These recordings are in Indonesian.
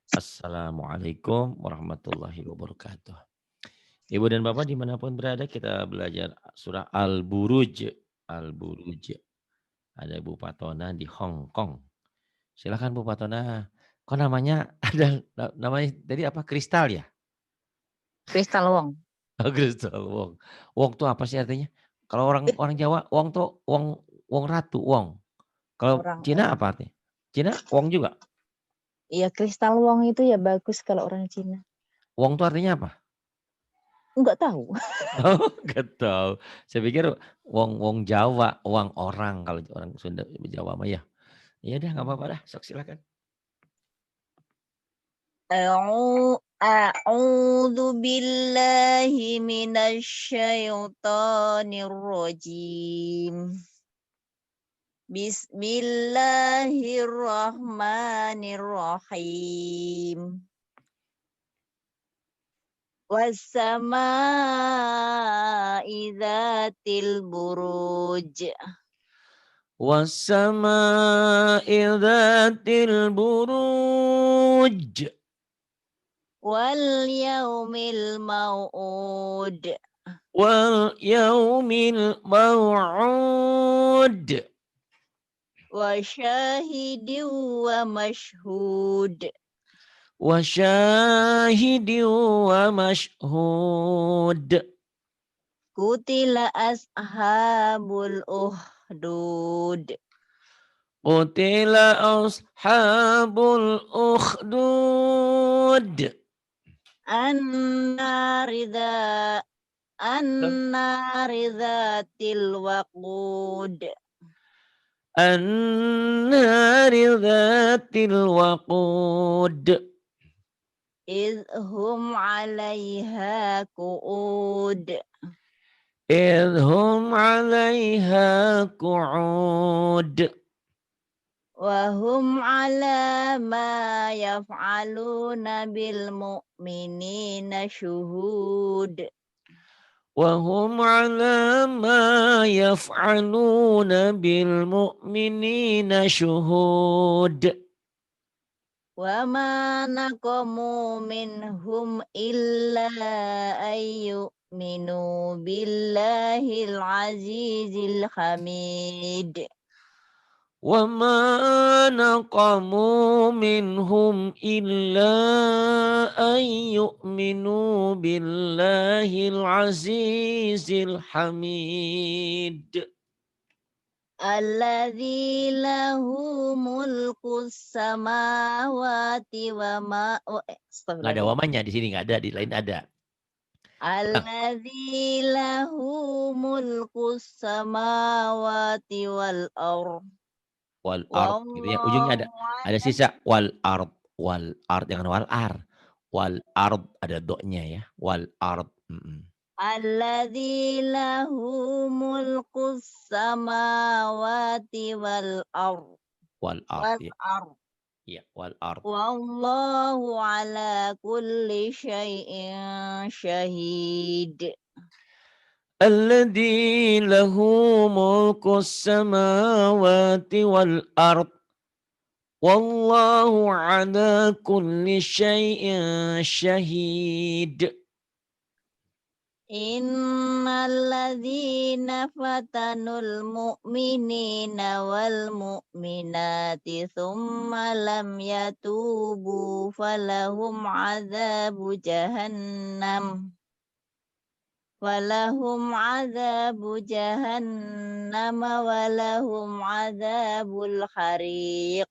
Assalamualaikum warahmatullahi wabarakatuh. Ibu dan Bapak dimanapun berada kita belajar surah Al-Buruj. Al-Buruj. Ada Ibu Patona di Hong Kong. Silakan Bu Patona. Kok namanya ada namanya tadi apa? Kristal ya? Kristal Wong. Oh, Kristal Wong. Wong itu apa sih artinya? Kalau orang orang Jawa Wong tuh Wong Wong ratu, Wong. Kalau Cina Orang-orang. apa artinya? Cina Wong juga. Iya, kristal Wong itu ya bagus kalau orang Cina. Wong itu artinya apa? Enggak tahu. Oh, nggak tahu. Saya pikir wong Jawa, wong orang kalau orang Sunda Jawa mah ya. Ya udah nggak apa-apa dah, sok silakan. A'udzu billahi minasyaitonir rajim. Bismillahirrahmanirrahim. Wassama'i dzatil buruj. Wassama'i dzatil buruj Wal yaumil mau'ud. wal yaumil mau'ud Wa syahidin wa mashhud. wa syahidin wa mashhud. Kutila ashabul uhdud. Qutila ashabul ukhdud. An-naridha An-naridhatil waqud. النار ذات الوقود Idhum 'alaiha qu'ud. إذ هم عليها قعود Wahum 'ala ma yaf'aluna bil mu'minina syuhud. وهم على ما يفعلون بالمؤمنين شهود Wa ma naqamu minhum illa ayyuminu billahil azizil hamid. وما نقموا منهم إلا أن يؤمنوا بالله العزيز الحميد. Alladzi lahu mulkus samawati wa ma Nggak ada astagfirullahaladzim. wamanya di sini, nggak ada, di lain ada. Ulang. Alladzi lahu mulkus samawati wal ard. Wal ard gitu ya. Ujungnya Wallahu ada ala sisa wal ard jangan wal ar. Wal ard ada do-nya ya. Wal ard. alladzi lahu mulkus samawati wal ard. Wal ard Wal ya. ard. Iya, wal ard. Wallahu ala kulli syai'in syahid. الذي له ملك السماوات والأرض والله على كل شيء شهيد. Innalladzina fatanul mu'minina wal mu'minati thumma lam yatubu falahum azabu jahannam walahum azabul hariq.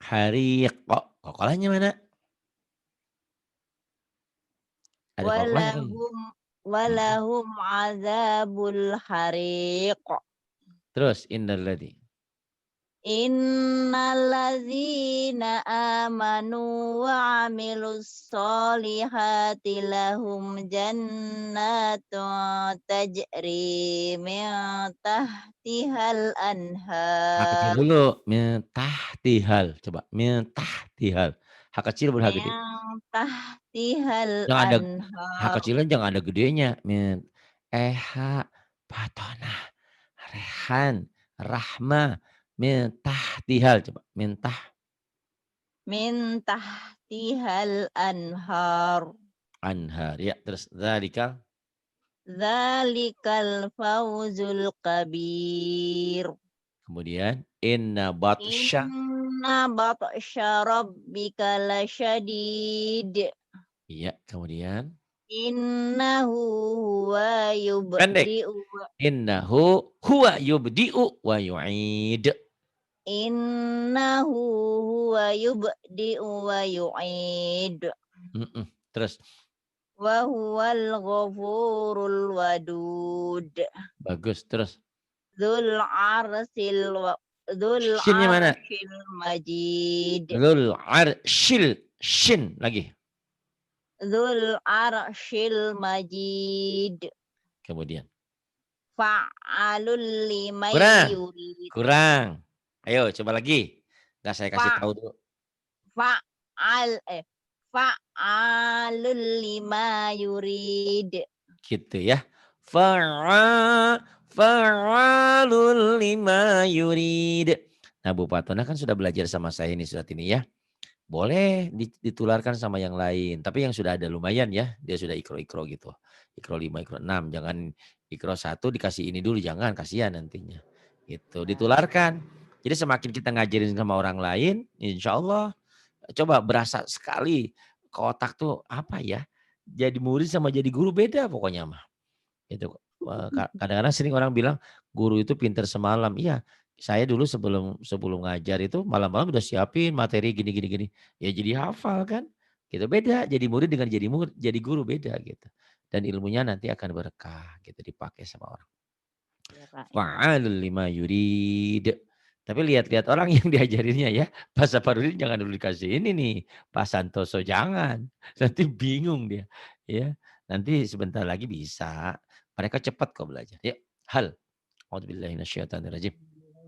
Hariq. Kokolanya mana? Ada kokolanya kan? Walahum azabul hariq. Terus innalladzi. Innalladzina amanu wa amilus solihati lahum jannatun tajri min tahtihal Hak kecil anhar. dulu. Min tahtihal. Coba. Min tahtihal. Hak kecil berhak gede. Min tahtihal Jangan ada hak anhar. kecilnya jangan ada gedenya. Min Eha Patona Rehan Rahma min tahtihal coba min min tahtihal anhar. Anhar. Ya, terus dzalikal. Dzalikal fawzul kabir. Kemudian inna batsya. Inna batsya rabbika lasyadid. Iya, kemudian Innahu huwa pendek. yubdi'u Innahu huwa yubdi'u wa yu'id. Innahu huwa yubdi'u wa yu'id. Terus Wa huwal ghafurul wadud. bagus. Terus Dzul arsil shinnya mana? majid. Dzul arsyil. Shin lagi. Dzul arsyil majid. Kemudian Fa'alul liman kurang. yurid. Kurang. Ayo coba lagi. Nggak saya kasih tahu dulu. Fa'alul lima yurid. Gitu ya. Fa'alul lima yurid. Nah, Bu Patona kan sudah belajar sama saya ini surat ini ya. Boleh ditularkan sama yang lain. Tapi yang sudah ada lumayan ya. Dia sudah ikro-ikro gitu. Ikro 5, ikro 6. Jangan ikro 1 dikasih ini dulu. Jangan, kasihan nantinya. Gitu. Ditularkan. Jadi semakin kita ngajarin sama orang lain. Insya Allah. Coba berasa sekali. Ke otak tuh apa ya. Jadi murid sama jadi guru beda pokoknya mah. Itu kadang-kadang sering orang bilang guru itu pinter semalam. Iya, saya dulu sebelum ngajar itu malam-malam udah siapin materi gini. Ya jadi hafal kan. Gitu beda. Jadi murid dengan jadi guru beda gitu. Dan ilmunya nanti akan berkah gitu dipakai sama orang. Fa'alul lima yurid. Tapi lihat-lihat orang yang diajarinnya ya. Pak Safarudin jangan dulu dikasih ini nih. Pak Santoso jangan. Nanti bingung dia. Ya, nanti sebentar lagi bisa. Mereka cepat kok belajar. Ya, hal. A'udzubillahi minasyaitonirrajim.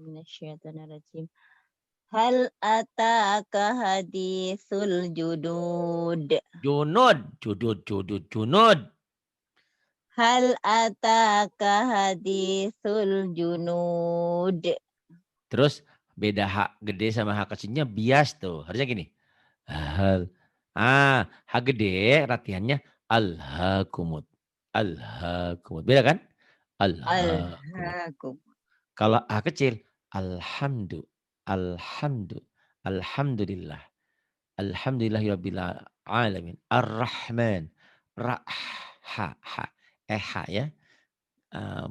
Minasyaitonirrajim. Hal ataka hadithul junud. Junud. Hal ataka hadithul junud. Terus beda H gede sama H kecilnya bias tuh. Harusnya gini. Hal. H gede latihannya alhaakumut. Alhaakumut. Beda kan? Alhaakumut. Alhaakum. Kalau A kecil, alhamdulillah. Alhamdulillahirabbil alamin. Ar-Rahman. Ha. H ya.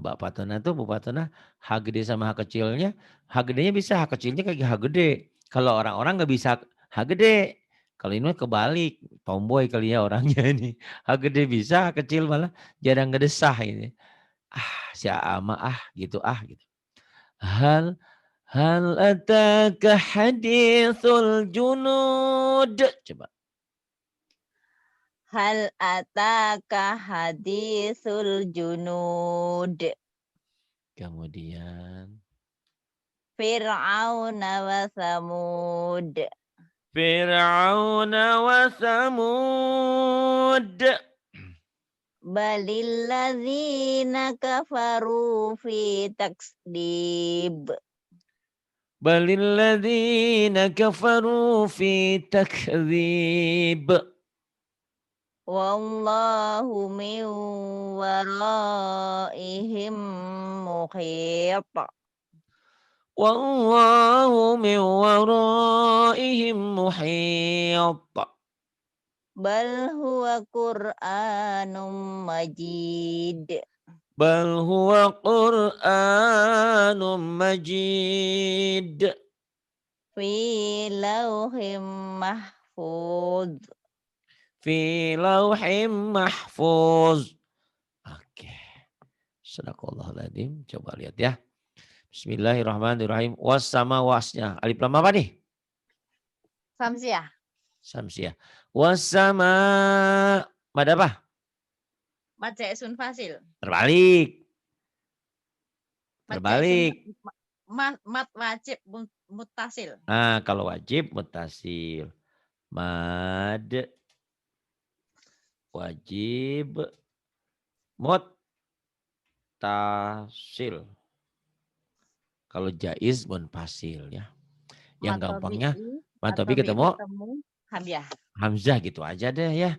Mbak Patona tuh, Bu Patona, H gede sama H kecilnya. H gedenya bisa, H kecilnya kayak H gede. Kalau orang-orang nggak bisa H gede. Kalau ini mah kebalik, tomboy kali ya orangnya ini. H gede bisa, H kecil malah jarang ngedesah ini. Si ama gitu. Hal ataka hadithul junud. Coba. Hal ataka hadithul junud. Kemudian Fir'aun wa Samud. Fir'aun wa Samud. Balilladzina kafaru fi takdib. Balilladzina kafaru fi takdzib. Wallahu min waraihim muhit. Wallahu min waraihim muhit. Bal huwa Qur'anum majid. Bal huwa Qur'anum majid. Fi lauhim mahfuz. Fi lauhim mahfuz. Oke. Sadaqallahul adzim. Coba lihat ya. Bismillahirrahmanirrahim. Was sama wasnya. Alif lam apa nih? Samsiah. Was sama. Mad apa? Mad jaisun fasil. Terbalik. Mad wajib muttasil. Kalau wajib muttasil. Mad wajib muttasil. Kalau jaiz munfasil ya. Yang gampangnya Matobi Matobi ketemu ketemu Hamzah. Hamzah gitu aja deh ya.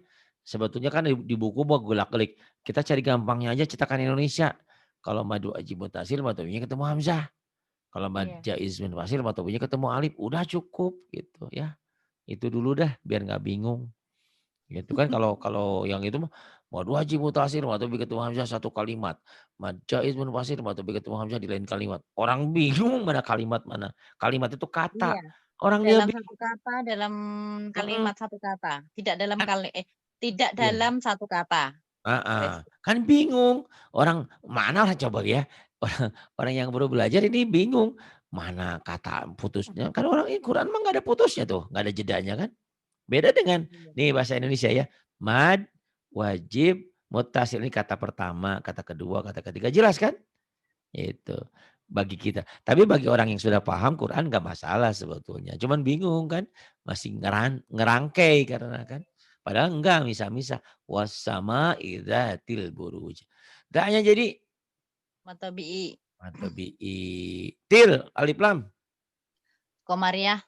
Sebetulnya kan di buku mau golak-gelik. Kita cari gampangnya aja cetakan Indonesia. Kalau Madu Aji Mutasil, Matobinya ketemu Hamzah. Kalau Iya. Maja Izmin Fasil, Matobinya ketemu Alif. Udah cukup gitu ya. Itu dulu dah biar nggak bingung. Gitu kan kalau kalau yang itu mah Madu Haji Mutasil, Matobi ketemu Hamzah satu kalimat. Maja Izmin Fasil, Matobi ketemu Hamzah di lain kalimat. Orang bingung mana kalimat mana. Kalimat itu kata. Iya. Orang dia Dalam bingung. satu kata, dalam Mm-mm. kalimat satu kata. Tidak dalam Kan, tidak iya. dalam satu kata. Kan bingung. Orang mana orang coba ya. Orang, orang yang baru belajar ini bingung. Mana kata putusnya. Kan orang Quran mah nggak ada putusnya tuh. Nggak ada jedanya kan. Beda dengan Iya. nih bahasa Indonesia ya. Mad, wajib, mutasil. Ini kata pertama, kata kedua, kata ketiga. Jelas kan? Itu bagi kita. Tapi bagi orang yang sudah paham Quran nggak masalah sebetulnya. Cuman bingung kan. Masih ngerangkai karena kan. Padahal enggak, misah-misah. Wasama idzatil buruj. Daknya jadi Matobi. matobi'i. Til, alif lam. Komariah.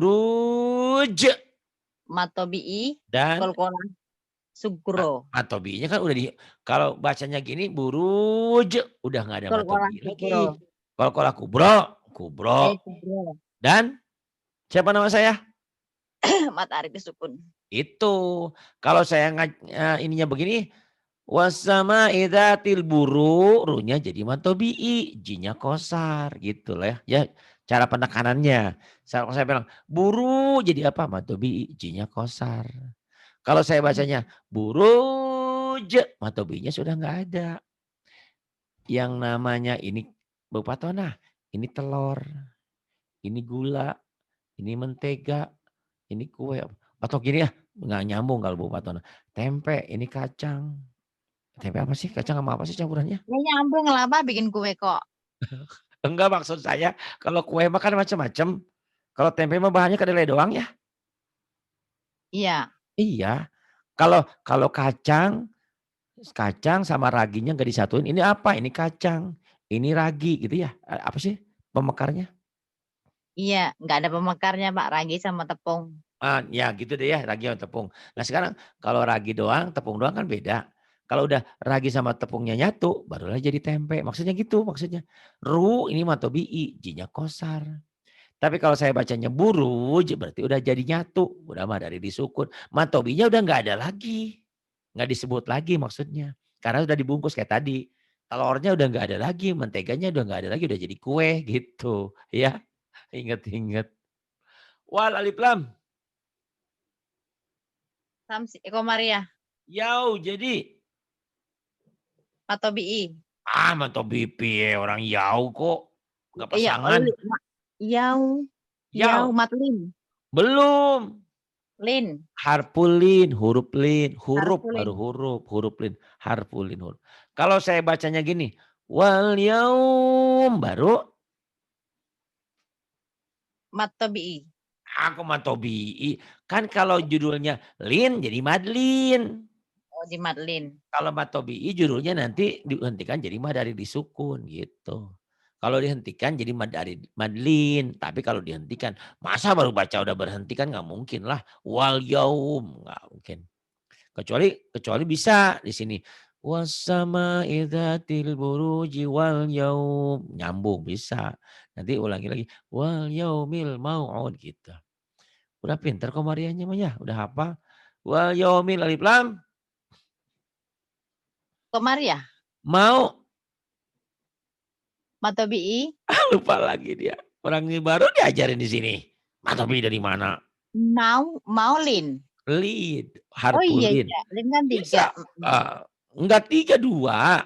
Buruj. Matobi. Dan Kolkolah. Sugro. matobi'inya kan udah di, kalau bacanya gini buruj. Udah nggak ada Kolkolah matobi'i Sugro. lagi. Kalau kubro. Kubro. Sugro. Dan siapa nama saya? Mat Arif sukun. Itu. Kalau saya ininya begini. Wasama idzatil buru, runya jadi matobi'i, jinya kosar gitu lah ya. Ya cara penekanannya. Kalau saya bilang buru jadi apa? Matobi'i, jinya kosar. Kalau saya bacanya buruj, matobi'inya sudah nggak ada. Yang namanya ini Bupatona, ini telur, ini gula, ini mentega, ini kue. Atau gini ya, nggak nyambung kalau Bupatona. Tempe, ini kacang. Tempe apa sih? Kacang sama apa sih campurannya? Ini nyambung lama bikin kue kok. Enggak, maksud saya kalau kue mah kan macam-macam. Kalau tempe mah bahannya kedelai doang ya? Iya. Iya. Kalau kalau kacang, kacang sama raginya nggak disatuin. Ini apa? Ini kacang. Ini ragi gitu ya? Apa sih pemekarnya? Iya. Nggak ada pemekarnya Pak. Ragi sama tepung. Ya gitu deh ya, ragi sama tepung. Nah sekarang kalau ragi doang, tepung doang kan beda. Kalau udah ragi sama tepungnya nyatu, barulah jadi tempe. Maksudnya gitu, maksudnya. Ru ini matobi'i, jinya kosar. Tapi kalau saya bacanya buruj, berarti udah jadi nyatu. Udah mah dari disukun. Matobinya udah nggak ada lagi. Nggak disebut lagi maksudnya. Karena udah dibungkus kayak tadi. Telurnya udah nggak ada lagi. Menteganya udah nggak ada lagi. Udah jadi kue gitu. Ya, inget-inget. Wal alif lam. Samsi. Komariah. Yau jadi. Matobi. Matobi piye orang yau kok. Nggak Iya. pasangan. Yau. Yau. Yau. Matlin. Belum. Lin. Harpulin, huruf lin, huruf baru Harfulin. huruf lin, harpulin huruf. Kalau saya bacanya gini, wal yaum baru Matobi. aku matobi. Kan kalau judulnya lin jadi madlin. Oh di Matlin. Kalau matobi judulnya nanti dihentikan jadi mad dari disukun gitu. Kalau dihentikan jadi mad dari madlin. Tapi kalau dihentikan, masa baru baca udah berhenti kan nggak mungkin lah. Wal yaum nggak mungkin. Kecuali bisa di sini. Wasama idzatil buruji wal yaum. Nyambung bisa. Nanti ulangi lagi. Wal yaumil mau'ud gitu. Udah pinter kok Marianya mah ya. Udah hafal. Wal yaumil alif lam. Komariah. Mau. Matobi. Lupa lagi dia. Orang ini baru diajarin di sini. Matobi dari mana? Maulin. Lid. Oh iya, Harpulin. iya. Lin kan 3. Bisa. Enggak 3, 2.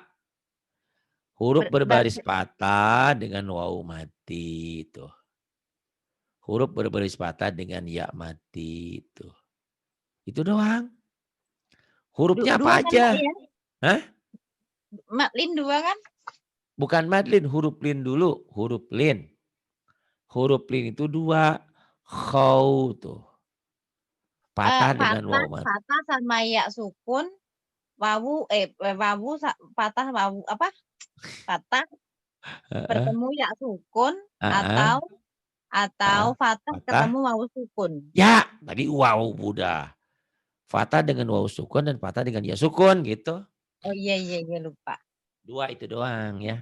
Huruf berbaris patah dengan wawu mati itu. Huruf berbaris patah dengan ya mati itu. Itu doang. Hurufnya apa Kan, aja? ya? Hah? Matlin 2 kan? Bukan madlin, huruf lin dulu. Huruf lin. Huruf lin itu 2. Khaw tuh. Patah dengan wawu mati. Patah sama ya sukun. Wawu patah wawu apa? Patah bertemu ya sukun atau Atau fathah Fathah. ketemu wawu sukun. Ya, tadi wawu udah. Fathah dengan wawu sukun dan fathah dengan ya sukun gitu. Oh iya lupa. 2 itu doang ya.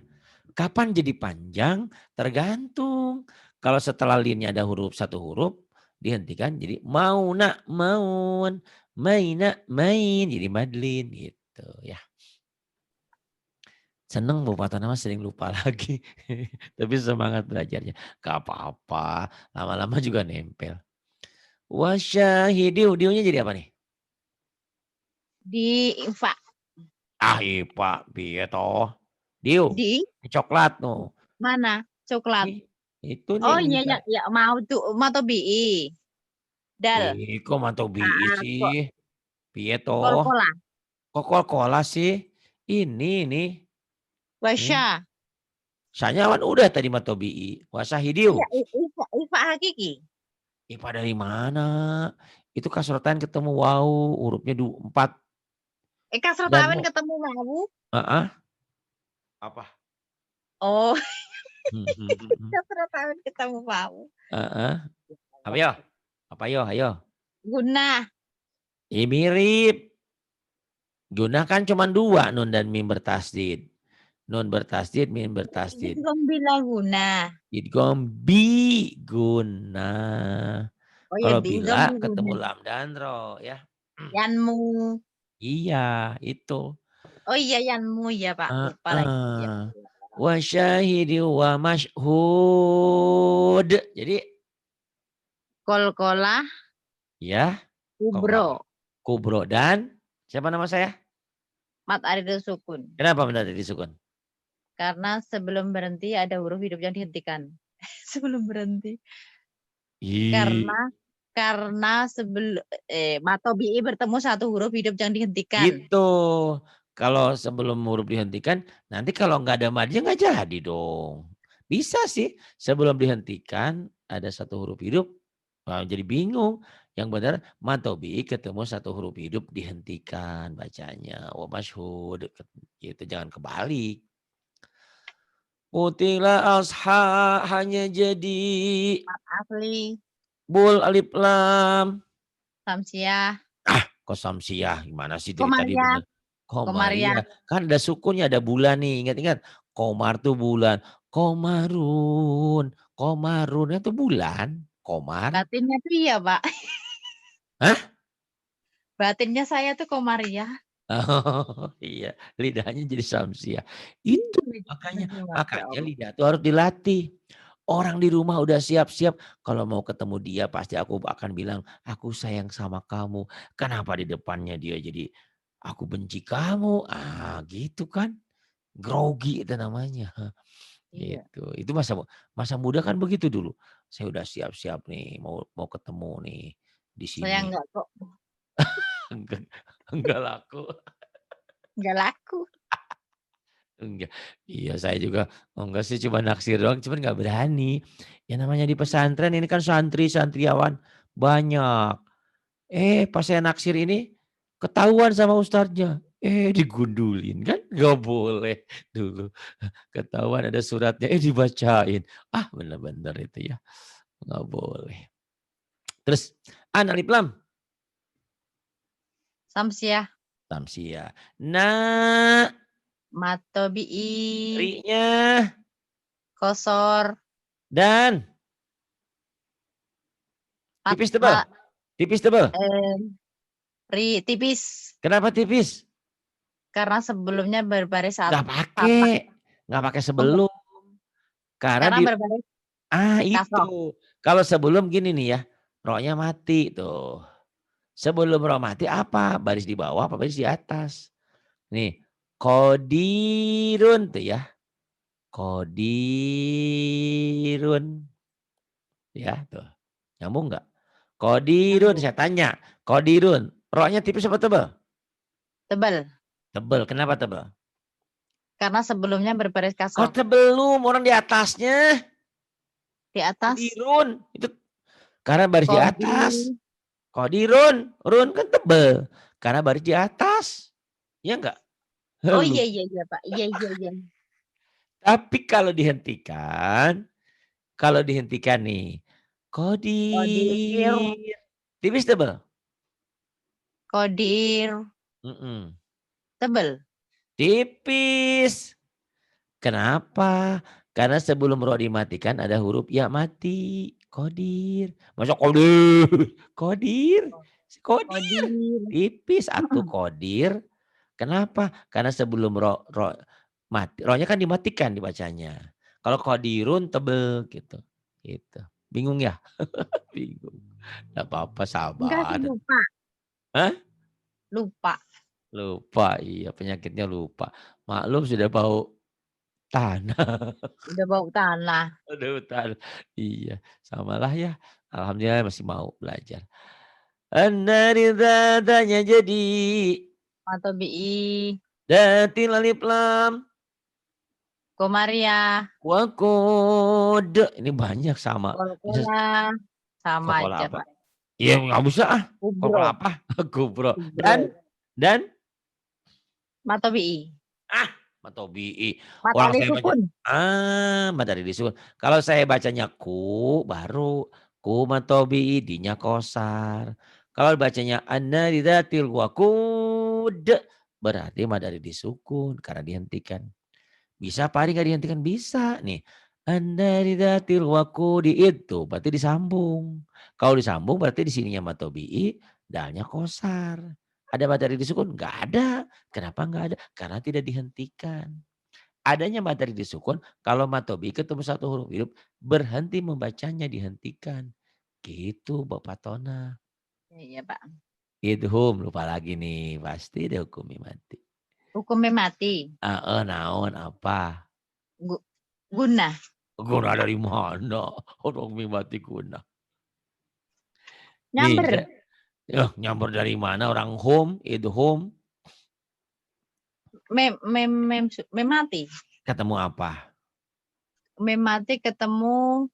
Kapan jadi panjang? Tergantung. Kalau setelah linnya ada huruf 1 huruf, dihentikan jadi mauna, maun, maina, main, jadi madlin gitu ya. Seneng Bu Fatona mah sering lupa lagi. Tapi semangat belajarnya. Gak apa-apa, lama-lama juga nempel. Wasyahidiu, diunya jadi apa nih? Di fa. Ah ipa, piye toh? Diu, Di coklat no. mana? Coklat. Nih, itu nih Oh yang iya bisa. ya mau tuh bii. Dal. Kok mantau bi Kok sih? Piye toh? kol-kola. Kok kol-kola sih? Ini nih. Nih. Wasya. Sanyawan udah tadi mantau bi. Wasahidiu. Iya, ifa hakiki. Ipa dari mana? Itu kasrotan ketemu wow, hurufnya 4 Kasro dan tawin mau. ketemu wawu. Apa? Oh, kasro tawin ketemu wawu. Apa yo? Apa yo? Ayo. Guna. Mirip. Guna kan cuma 2 nun dan mim bertasdid. Nun bertasdid, mim bertasdid. Bila guna. Idgham bi guna. Oh ya Kalau diidom bila ketemu guna. lam dan ro ya. Yanmu. Iya, itu. Oh iya yanmu ya Pak. Lupa lagi. Ya. Wa syahidi wa mashhud. Jadi Kol-kola. ya, Kubro. kubro dan siapa nama saya? Mat arido sukun. Kenapa mendadak disukun? Karena sebelum berhenti ada huruf hidup yang dihentikan. Sebelum berhenti. Karena sebelum matobi'i bertemu 1 huruf hidup yang dihentikan. Gitu. Kalau sebelum huruf dihentikan, nanti kalau nggak ada madnya nggak jadi dong. Bisa sih sebelum dihentikan ada 1 huruf hidup, jadi bingung. Yang benar matobi ketemu 1 huruf hidup dihentikan bacanya. Wa masyhud gitu, jangan kebalik. Kutila asha hanya jadi Asli. bul alif lam. Samsiah. Kok samsiah gimana sih dari tadi Komariah. bener. Komariah. Komariah. Kan ada sukunnya, ada bulan nih. Ingat-ingat. Komar tuh bulan. Komarun. Komarun itu bulan. Komar. Batinnya tuh iya Pak. Hah? Batinnya saya tuh Komariah. Oh iya. Lidahnya jadi samsiah. Itu Masya makanya Allah. lidah itu harus dilatih. Orang di rumah udah siap-siap. Kalau mau ketemu dia pasti aku akan bilang. Aku sayang sama kamu. Kenapa di depannya dia jadi aku benci kamu. Gitu kan. Grogi itu namanya. Iya. Itu masa muda kan begitu dulu. Saya udah siap-siap nih mau ketemu nih di Saya sini. enggak kok. Enggak laku. Enggak laku. Enggak. Iya saya juga enggak sih cuma naksir doang cuman enggak berani. Ya namanya di pesantren ini kan santriawan banyak. Pas saya naksir ini ketahuan sama ustadznya. Digundulin kan nggak boleh dulu. Ketahuan ada suratnya dibacain. Bener-bener itu ya. Nggak boleh. Terus an alif lam. Samsiah. Tamsia. Na. Matobi'i. Ri-nya. Kosor. Dan. Tipis tebal. Tipis tebal. Tipis. Kenapa tipis? Karena sebelumnya berbaris Nggak fathah. pakai. Nggak pakai sebelum. Karena Karena berbaris kasroh. itu. Kalau sebelum gini nih ya. Rohnya mati tuh. Sebelum roh mati apa? Baris di bawah apa baris di atas? Nih. Kodirun tuh ya. Kodirun. Ya tuh. Nyambung nggak? Kodirun saya tanya. Kodirun. Rohnya tipis apa tebal? Tebal. Tebal. Kenapa tebal? Karena sebelumnya berbaris kasroh. Kok belum orang di atasnya? Di atas. Kodirun. Itu karena baris di atas. Kodirun. Run kan tebal. Karena baris di atas. Ya enggak? Oh iya Pak. Iya. Tapi kalau dihentikan. Kalau dihentikan nih. Qadir, Qadir. Tipis tebal? Qadir, Mhm. tebel. Tipis. Kenapa? Karena sebelum ro dimatikan ada huruf ya mati. Qadir. Masa Qadir? Qadir. Qadir. Qadir. Tipis atuh Qadir. Kenapa? Karena sebelum ro mati, ro-nya kan dimatikan dibacanya. Kalau Qadirun tebel gitu. Gitu. Bingung ya? Bingung. Enggak apa-apa Enggak sih, sabar. lupa. Hah? Lupa. Lupa, iya penyakitnya lupa. Maklum sudah bau tanah. Udah bau tanah. Udah tanah. Iya, samalah ya. Alhamdulillah masih mau belajar. An-nari dzatanya jadi. Atau BI. Datil alif lam. Komariah. Wakode. Ini banyak sama. Bisa Kol-kola. Sama Kol-kola aja, apa? Pak. Ya nggak bisa ah. Kol-kola Kubro. apa? Kubro. Kubro. Dan Atau BI. ah matobi'i. Orang Matahari saya baca sukun. matahari disukun. Kalau saya bacanya ku baru ku matobi'i dinya kosar. Kalau bacanya anna lidzatil waqud berarti madari disukun karena dihentikan. Bisa pari nggak dihentikan? Bisa nih. Anda lidzatil waqudi itu berarti disambung. Kalau disambung berarti di sininya matobi'i, dalnya kosar. Ada materi disukun? Nggak ada. Kenapa nggak ada? Karena tidak dihentikan. Adanya materi disukun kalau matobi'i ketemu satu huruf hidup berhenti membacanya dihentikan. Gitu Bapak Tona. Iya, Pak. Idhum lupa lagi nih pasti dihukumi mati. Hukumnya mati. Naon apa? Guna. Guna dari mana? Orang mie mati guna. Nih, Nyamber. nyamber dari mana orang home, itu home. Mem mati. Ketemu apa? Mem mati ketemu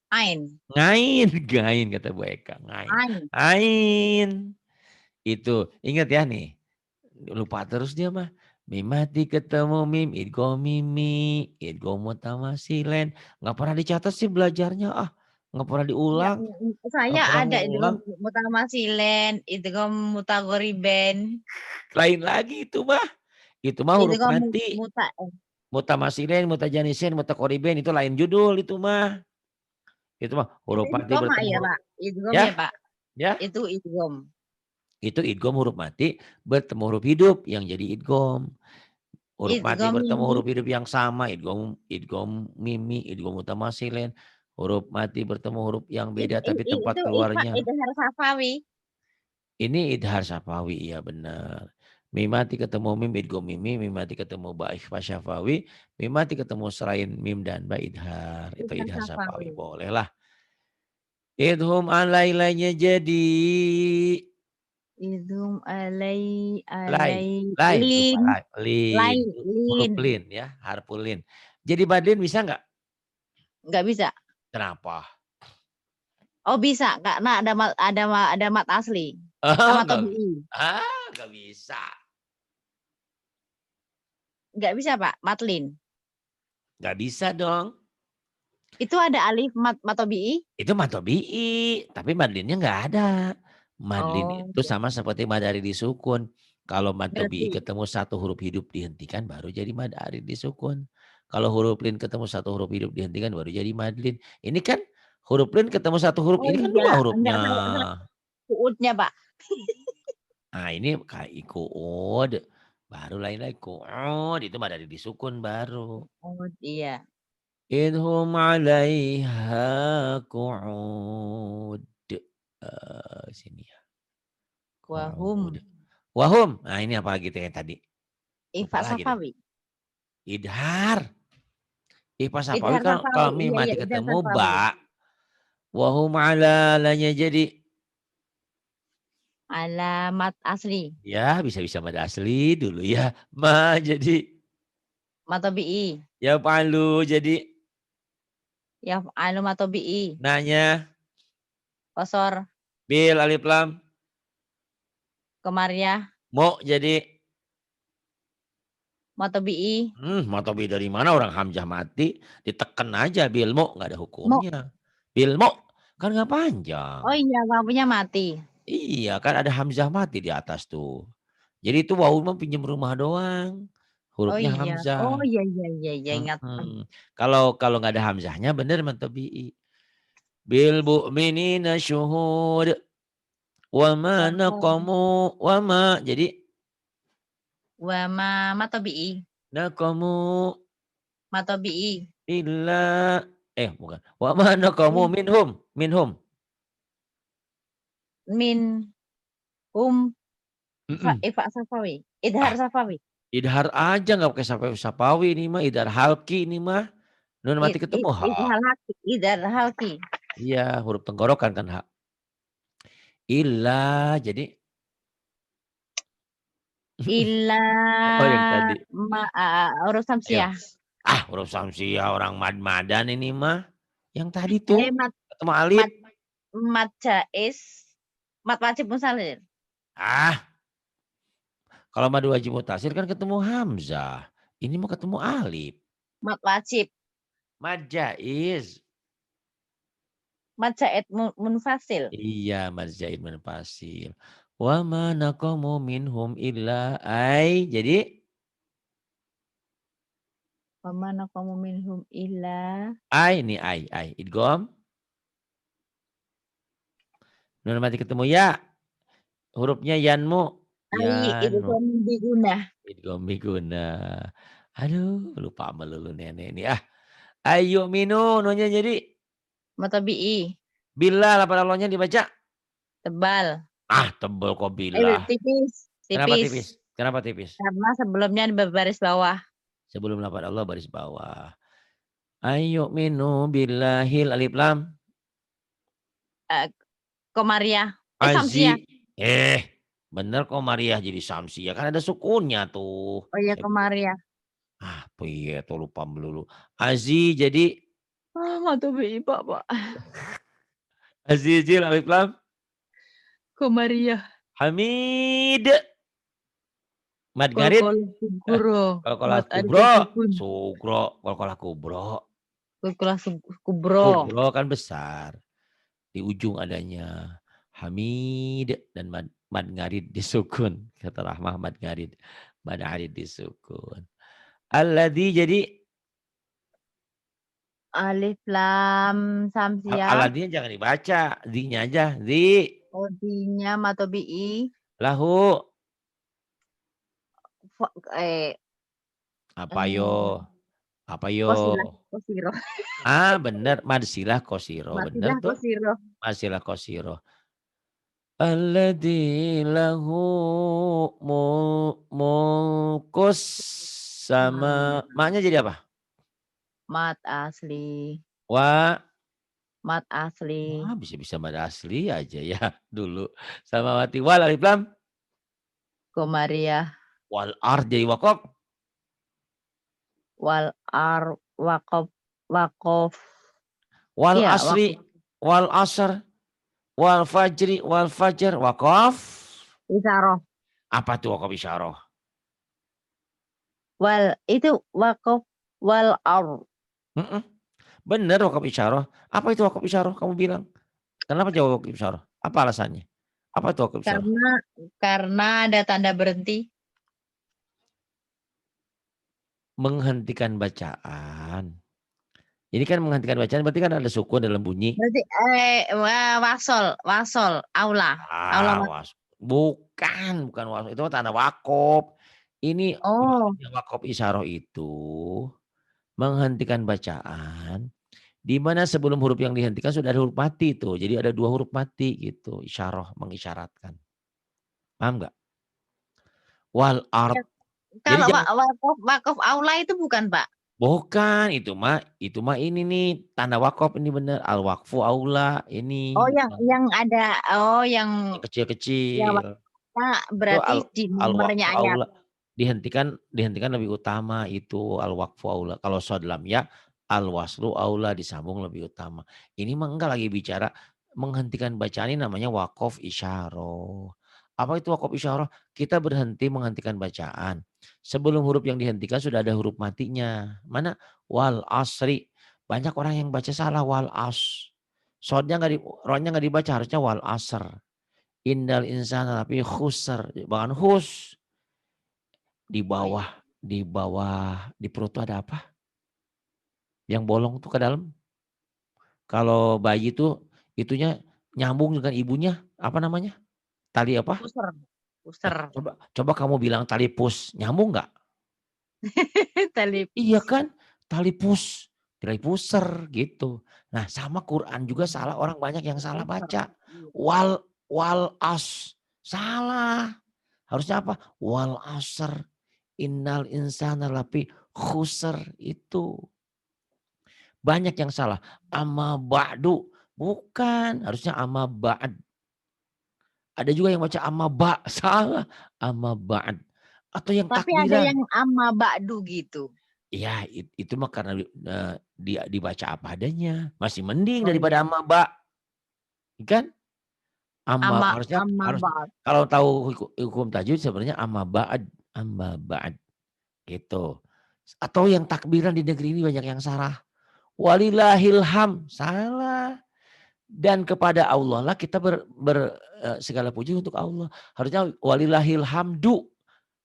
ain. Ngain, ngain kata Bu Eka, ngain. Ain. Ain. Itu, ingat ya nih. Lupa terus dia mah. Mim mati ketemu mim, idgo mimi, idgo mutamasilen. Nggak pernah dicatat sih belajarnya ah. Nggak pernah Enggak, diulang. Nggak saya pernah ada itu ngulang. mutamasilen, itu mutagoriben, Lain lagi itu mah. Itu mah itu huruf mati. muta Mutamasilen, mutajanisen, mutakoriben itu lain judul itu mah. Itu mah itu huruf mati idgom bertemu ya huruf Pak, idgom ya, ya Pak, ya. itu idgom. Itu idgham huruf mati bertemu huruf hidup yang jadi idgham. Huruf mati Idgom bertemu mimi, huruf hidup yang sama, idgham idgham mimi, idgham mutamasilen. Huruf mati bertemu huruf yang beda tapi tempat itu keluarnya. idhar safawi. Ini idhar safawi, iya benar. Mim mati ketemu mim, idgham mimi, mim mati ketemu ba ikhfa syafawi, mim mati ketemu selain mim dan ba idhar. Itu Idhar idhar safawi, safawi. bolehlah. Idhum alailanya jadi Idhum lai, alai lai, lupa lin, lai, lin, huruf lin. lin ya, harful lin. Jadi badlin bisa nggak? Nggak bisa. Kenapa? Oh bisa, karena ada mat asli Oh, sama nggak, tobi'i. nggak bisa, Nggak bisa Pak, matlin. nggak bisa dong. Itu ada alif matobi'i? Itu matobi'i, tapi madlinnya nggak ada. Madlin Oh, itu sama seperti madari disukun. Kalau matobi'i berarti ketemu satu huruf hidup dihentikan baru jadi madari disukun. Kalau huruf lin ketemu satu huruf hidup dihentikan baru jadi madlin. Ini kan huruf lin ketemu satu huruf, oh ini kan iya, dua enggak hurufnya. saya kuutnya, Pak. Nah ini kayak kuud, baru lain lagi kuud, itu madari disukun baru. Oh iya, Idhum 'alaiha qu'ud. Sini ya, wahum qu'ud. Wahum, nah ini apa lagi tuh yang tadi? Lupa ifa lagi deh. safawi. Idhar. Ipa sapawi Idhar kalau safawi, mim iya iya mati idhar ketemu safawi. ba. Wahum 'ala lanya jadi. Alamat asli, Ya bisa-bisa mad asli dulu ya. Ma jadi. matobi'i, Ya palu jadi. yaf'alu matobi'i, Nanya. kosor, Bil alif lam. kemariah, Mo jadi. Matobi'i. Matobi dari mana orang hamzah mati, diteken aja bilmu, nggak ada Mo. hukumnya. Bilmu, kan nggak panjang. Oh iya, wawunya mati. Iya, kan ada hamzah mati di atas tuh. Jadi itu wawu mah pinjam rumah doang. Oh Hurufnya iya. hamzah. Oh iya iya iya iya ingat. Kalau kalau nggak ada hamzahnya bener matobi'i. Bil mu'minina syuhud wa ma naqamu wa ma. Jadi Wa ma matobi'i. naqamu Matobi'i. illa bukan. Wa ma naqamu minhum. Min Mhm. ifa safawi. Ah, Idhar safawi. idhar aja nggak pakai sapawi ini mah, idhar halki ini mah. Nun mati ketemu ha. Idhar halki. Iya, huruf tenggorokan kan ha. Illa jadi Illa oh yang tadi. huruf Ayo. samsiah. Huruf samsiah orang mad-madan ini mah. Yang tadi tuh Mat ketemu alif. mat mat jaiz. Mat wajib musalir. Ah, kalau mad wajib mutasir kan ketemu hamzah. Ini mau ketemu alif. Mat wajib. Mad jaiz. Mat jaid munfasil. Iya, mad zaid munfasil. Wa ma naqamu minhum illa ai. Jadi Wa ma naqamu minhum illa ai. Idgham. Nun mati ketemu ya. Hurufnya yanmu. Yanmu. idgham bigunah. Idgham biguna. Aduh, lupa melulu nenek ini. Ayo minu nunnya jadi Matobi'i. billah lapan Allahnya dibaca. Tebal. Tebel kok billah. Tipis. Kenapa Tipis. tipis? Kenapa tipis? Karena sebelumnya di baris bawah. Sebelum lapan Allah baris bawah. Ayo minu billahil alif lam. Komariah. Samsiah. Azi. Bener kok Maria jadi samsiah. Kan ada sukunnya tuh. Oh iya komariah. Piye tuh lupa melulu. Azi jadi. Matobi'i Pak. Azizil alif lam. Komariah. Hamid. Mad garid. Qalqalah kubro. Qalqalah kubro. Sugro. Qalqalah kubro. Qalqalah kubro. Kubro kan besar. Di ujung adanya. Hamid dan mad ngarid disukun. Kata Rahmah mad ngarid. Mad ngarid disukun. Alladzi jadi. Alif lam samsiah. Alladzi jangan dibaca. Di-nya aja. Di. Odinya matobi'i. Lahu. Apa yo? Kosiro. Bener. Madsilah kosiro. Bener tuh. Kosiro. Madsilah kosiro. Alladzi lahu mulkus sama. Maknya jadi apa? Mat asli. Mat asli. Bisa-bisa mad asli aja ya dulu. Sama mati wal alif lam. Komariah. Wal ar jadi wakof. Wal ar wakof. Wal asri. Wal asr. Wal fajri. Wal fajar. Wakof. Isyarah. Apa tuh wakof isyarah? Wal itu wakof wal ar. Bener wakof isyarah. Apa itu wakof isyarah? Kamu bilang. Kenapa jawab wakof isyarah? Apa alasannya? Apa itu wakof isyarah? Karena ada tanda berhenti. Menghentikan bacaan. Ini kan menghentikan bacaan berarti kan ada sukun dalam bunyi. Berarti wasol, aula. Bukan wasol. Itu tanda wakof. Ini wakof isyarah itu menghentikan bacaan. Di mana sebelum huruf yang dihentikan sudah ada huruf mati tuh. Jadi ada 2 huruf mati gitu. Isyarah mengisyaratkan. Paham nggak? Wal ard. Kalau wakof aula itu bukan Pak? Bukan, itu mah ini nih tanda wakaf ini bener al waqfu aula ini. Oh yang ada yang kecil-kecil. Berarti di nomornya ayat. Dihentikan lebih utama itu al waqfu aula. Kalau shad lam ya al waslu aula disambung lebih utama. Ini mah enggak lagi bicara menghentikan bacaan ini namanya waqaf isyarah. Apa itu wakaf isyarah? Kita berhenti menghentikan bacaan. Sebelum huruf yang dihentikan sudah ada huruf matinya. Mana? Wal asri. Banyak orang yang baca salah wal as. Sodnya nggak di, ronnya nggak dibaca, harusnya wal asr. Indal insana tapi khusr. Bahkan hus. Di Oh iya. bawah, di perut tuh ada apa? Yang bolong tuh ke dalam. Kalau bayi tuh itunya nyambung dengan ibunya, apa namanya? Tali apa? Puser, Nah, puser. coba coba kamu bilang tali pus, nyambung nggak? Tali Iya pus, kan? Tali pus, tali puser gitu. Nah, sama Quran juga salah, orang banyak yang salah puser. baca. Iya. Wal as, salah. Harusnya apa? Wal asr, innal insana lafi khusr itu. Banyak yang salah. Amma ba'du, bukan, harusnya amma ba'd. Ada juga yang baca amma ba, salah. Amma ba'd. Atau yang Tapi ada takbiran. yang amma ba'du gitu. Ya itu mah karena dia dibaca apa adanya. Masih mending Oh daripada iya. amma ba, kan? Amma Amma harusnya amma harus ba'd. kalau tahu hukum tajwid sebenarnya amma ba'd gitu. Atau yang takbiran di negeri ini banyak yang salah. Walillahilham, salah. Dan kepada Allah lah kita segala puji untuk Allah. Harusnya walillahil hamdu.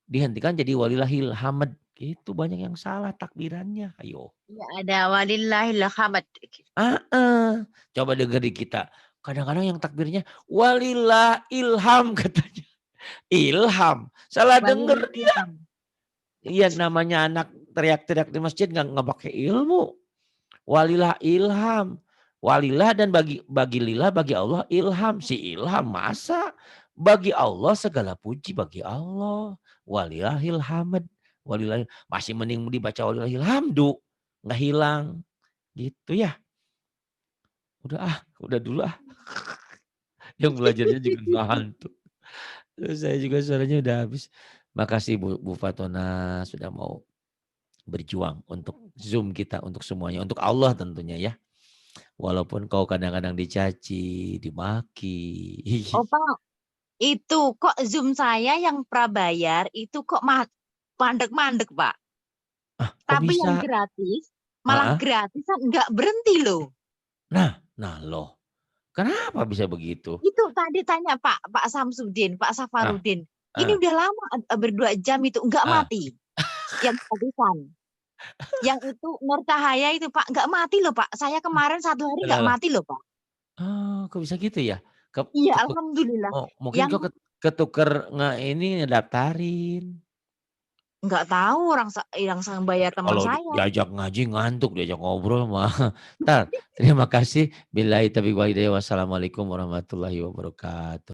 Dihentikan jadi walillahil hamd. Itu banyak yang salah takbirannya. Ayo. Iya ada walillahil hamd. Coba denger di kita. Kadang-kadang yang takbirnya walillah ilham katanya. Ilham. Salah denger Walillahil dia. hamd. Iya namanya anak teriak-teriak di masjid nggak pakai ilmu. Walillah ilham. Walillah dan bagi lillah bagi Allah ilham. Si ilham masa bagi Allah segala puji bagi Allah. Walillahil hamd. Walillahil masih mending dibaca walillahil hamdu. Nggak hilang. Gitu ya. Udah dulu ah. Yang belajarnya juga ngantuk. Terus saya juga suaranya udah habis. Makasih Bu Fatona sudah mau berjuang untuk Zoom kita untuk semuanya. Untuk Allah tentunya ya. Walaupun kau kadang-kadang dicaci, dimaki. Oh Pak, itu kok Zoom saya yang prabayar itu kok mandek-mandek Pak. Kok Tapi yang bisa? gratis, malah Heeh. gratisan nggak berhenti loh. Nah loh. Kenapa bisa begitu? Itu tadi tanya Pak Samsudin, Pak Ah, Safarudin. Ini ah, udah lama berdua jam itu nggak ah. mati. Yang gratisan. Yang itu Nur Cahaya itu Pak nggak mati loh Pak. Saya kemarin 1 hari nggak Lah, mati loh Pak. oh, kok bisa gitu ya? Iya Ketuk alhamdulillah. oh, mungkin Yang kau ketuker ini ngedaftarin. nggak tahu orang yang bayar teman Kalau saya. diajak ngaji ngantuk, diajak ngobrol mah. Entar, terima kasih. Billahi taufiq wal hidayah. Wassalamualaikum warahmatullahi wabarakatuh.